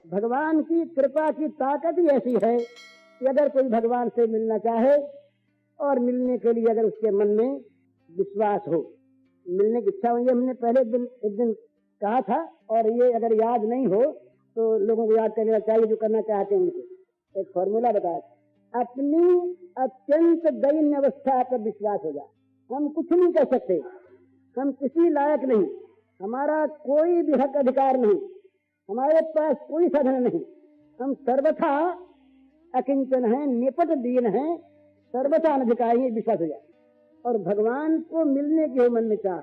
भगवान की कृपा की ताकत ही ऐसी है कि अगर कोई भगवान से मिलना चाहे और मिलने के लिए अगर उसके मन में विश्वास हो, मिलने की इच्छा हो। ये हमने पहले एक दिन कहा था, और ये अगर याद नहीं हो तो लोगों को याद करना चाहिए जो करना चाहते हैं उनको। एक फॉर्मूला बताया, अपनी अत्यंत दयनीय अवस्था पर विश्वास हो जाए। हम कुछ नहीं कर सकते, हम किसी लायक नहीं, हमारा कोई भी हक अधिकार नहीं, हमारे पास कोई साधन नहीं, हम सर्वथा अकिंचन है, निपट दीन है, सर्वथा अनधिकारी विश्वास हो जाए। और भगवान को मिलने की हो मन में चाह,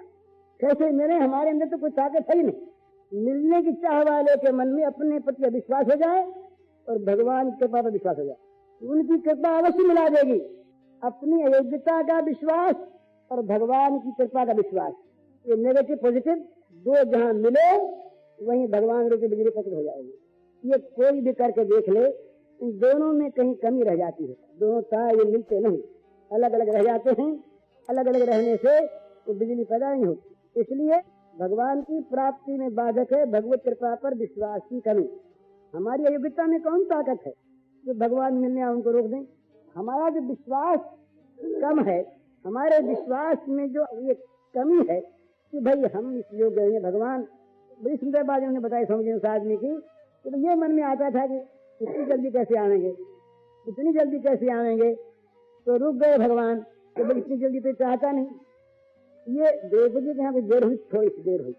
कैसे मिले? हमारे अंदर तो कोई ताकत है ही नहीं। मिलने की चाह वाले के मन में अपने प्रति विश्वास हो जाए और भगवान की कृपा पर विश्वास हो जाए, उनकी कृपा अवश्य मिला देगी। अपनी अयोग्यता का विश्वास और भगवान की कृपा का विश्वास, ये नेगेटिव पॉजिटिव दो जहां मिले वहीं भगवान रूपी बिजली प्रकट हो जाएगी। ये कोई भी करके देख ले, इन दोनों में कहीं कमी रह जाती है। दोनों तार ये मिलते नहीं, अलग अलग रह जाते हैं। अलग अलग रहने से वो बिजली पैदा नहीं होती। इसलिए भगवान की प्राप्ति में बाधक है भगवत कृपा पर विश्वास की कमी। हमारी अयोग्यता में कौन ताकत है जो भगवान मिलने उनको रोक दें? हमारा जो विश्वास कम है, हमारे विश्वास में जो ये कमी है कि भाई हम इस योग्य हैं। भगवान बड़ी सुंदर बात उन्होंने बताई स्वामी जी आदमी की, तो ये मन में आता था कि इतनी जल्दी कैसे आवेंगे, इतनी जल्दी कैसे आवेंगे, तो रुक गए भगवान कि भाई इतनी जल्दी तो चाहता नहीं। ये द्रौपदी के यहाँ देर हुई, थोड़ी सी देर हुई,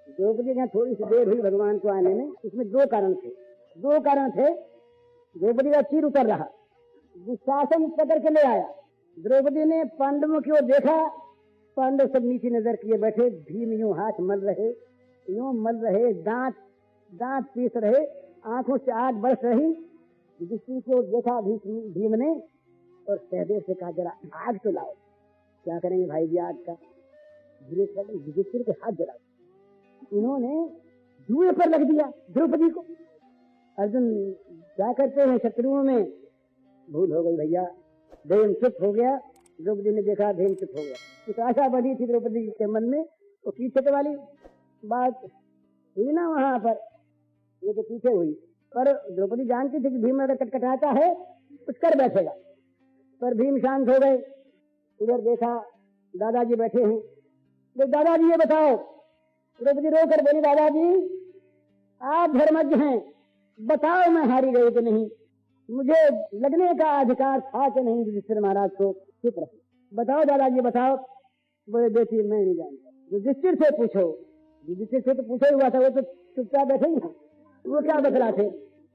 द्रौपदी के यहाँ थोड़ी सी देर हुई भगवान को आने में। इसमें दो कारण थे। द्रौपदी का चीर उतर रहा, दुशासन पकड़ के ले आया। द्रौपदी ने पांडवों की ओर देखा, पांडव सब नीचे नजर किए बैठे। भीम यूं हाथ मल रहे, दांत पीस रहे, आंखों से आग बरस रही। युधिष्ठिर की ओर देखा भीम ने और सहदेव से कहा, जरा आग तो लाओ। क्या करेंगे भाई जी आग का? युधिष्ठिर के हाथ जलाओ। इन्होंने जुए पर लग दिया द्रौपदी को। अर्जुन क्या करते हैं शत्रुओं में? भूल हो गई भैया, भीम चुप हो गया। द्रौपदी ने देखा भीम चुप हो गया। कुछ आशा बढ़ी थी द्रौपदी के मन में, वो पीछे वाली बात हुई ना वहां पर, ये तो पीछे हुई। पर द्रौपदी जानती थी कि भीम अगर कटकटाता है कुछ कर बैठेगा, पर भीम शांत हो गए। उधर देखा दादाजी बैठे हैं, तो दादाजी ये बताओ। द्रौपदी रोकर बोली, दादाजी आप धर्मज्ञ हैं, बताओ मैं हारी गई कि नहीं? मुझे लगने का अधिकार था कि नहीं युधिष्ठिर महाराज को? चुप रहो, बताओ दादाजी बताओ। बोले बेटी मैं नहीं जानता, युधिष्ठिर से पूछो। युधिष्ठिर से तो पूछा हुआ था, वो तो चुपचाप बैठे ही हैं, वो क्या बतलाते?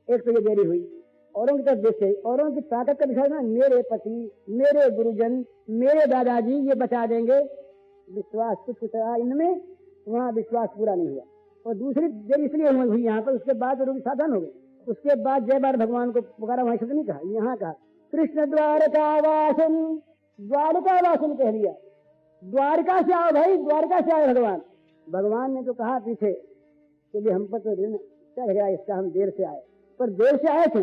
एक तो ये देरी हुई। औरों की तरफ देखे, औरों की ताकत का दिखाना, मेरे पति, मेरे गुरुजन, मेरे दादाजी ये बचा देंगे। विश्वास कुछ रहा इनमें, वहाँ विश्वास पूरा नहीं हुआ। और दूसरी देर इसलिए हुई यहाँ पर, उसके बाद रोगी साधन हो गए। उसके बाद जय बार भगवान को पुकारा, वहां शब्द नहीं कहा, यहाँ कहा कृष्ण द्वारका वासन कह दिया। द्वारका से आओ भाई, द्वारका से आए भगवान। भगवान ने तो कहा पीछे कि हम पर तो ऋण चढ़ गया इसका, हम देर से आए। पर देर से आए थे,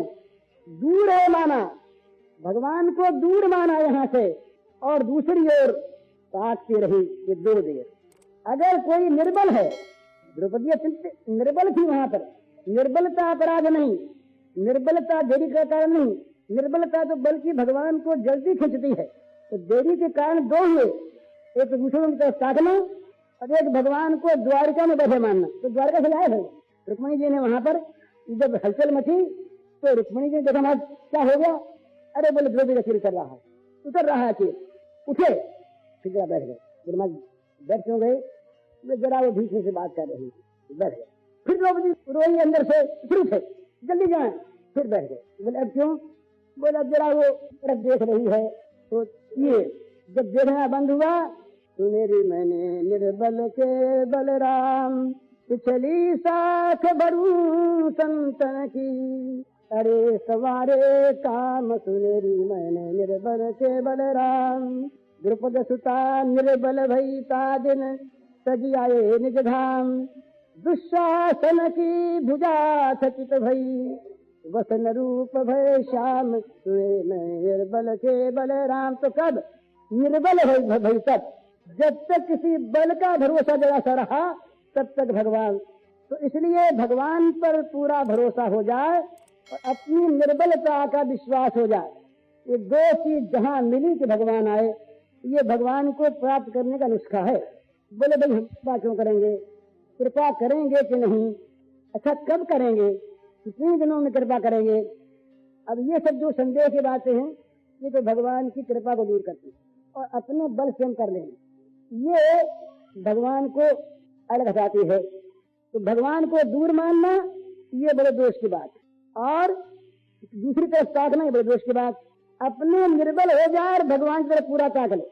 दूर है माना, भगवान को दूर माना यहाँ से, और दूसरी ओर ताकती रही ये दो देर। अगर कोई निर्बल है, द्रौपदी अत्यंत निर्बल थी वहां पर। निर्बलता अपराध नहीं, निर्बलता देरी का कारण नहीं, निर्बलता तो बल्कि भगवान को जल्दी खींचती है। तो देरी के कारण दो हुए, एक दूसरों की तरफ ताकना और एक भगवान को द्वारका में बैठे मानना। तो द्वारका से आए थे रुक्मणी जी ने, वहां पर जब हलचल मची तो रुक्मणी जी ने देखा क्या हो गया? अरे बोले द्रौपदी का उतर रहा है चीर, उठे, फिर जरा बैठ गए। बैठ क्यों गए? जरा वो भीषण से बात कर रही, बैठ गए। फिर द्रौपदी रोई अंदर से, फिर उठे, जल्दी जाए, फिर बैठ गए। बोले अब क्यों? बोला जरा वो तरफ देख रही है। तो ये जब देखना बंद हुआ, सुनेरी मैंने निर्बल के बलराम, पिछली साख बरू संतन की, अरे सवारे काम सुनेरी मैंने निर्बल के बलराम। द्रुपद सुता निर्बल भई ता दिन, सजी आए निज धाम, दुशासन की भुजा थकित भई, वसन रूप भय श्याम, सुने निर्बल के बलराम। तो कब निर्बल भई? तब जब तक किसी बल का भरोसा जरा सा रहा, तब तक भगवान तो इसलिए भगवान पर पूरा भरोसा हो जाए और अपनी निर्बलता का विश्वास हो जाए। ये दो चीज जहां मिली कि भगवान आए, ये भगवान को प्राप्त करने का नुस्खा है। बोले भाई हम कृपा क्यों करेंगे, कृपा करेंगे कि नहीं, अच्छा कब करेंगे, कितने दिनों में कृपा करेंगे। अब ये सब जो संदेह की बातें हैं ये तो भगवान की कृपा को दूर करती है और अपने बल से हम कर लेंगे, ये भगवान को अलग हटाती है। तो भगवान को दूर मानना ये बड़े दोष की बात है, और दूसरी तरफ ताकना ये बड़े दोष की बात। अपने निर्बल हो जाए और भगवान की तरफ पूरा ताक ले,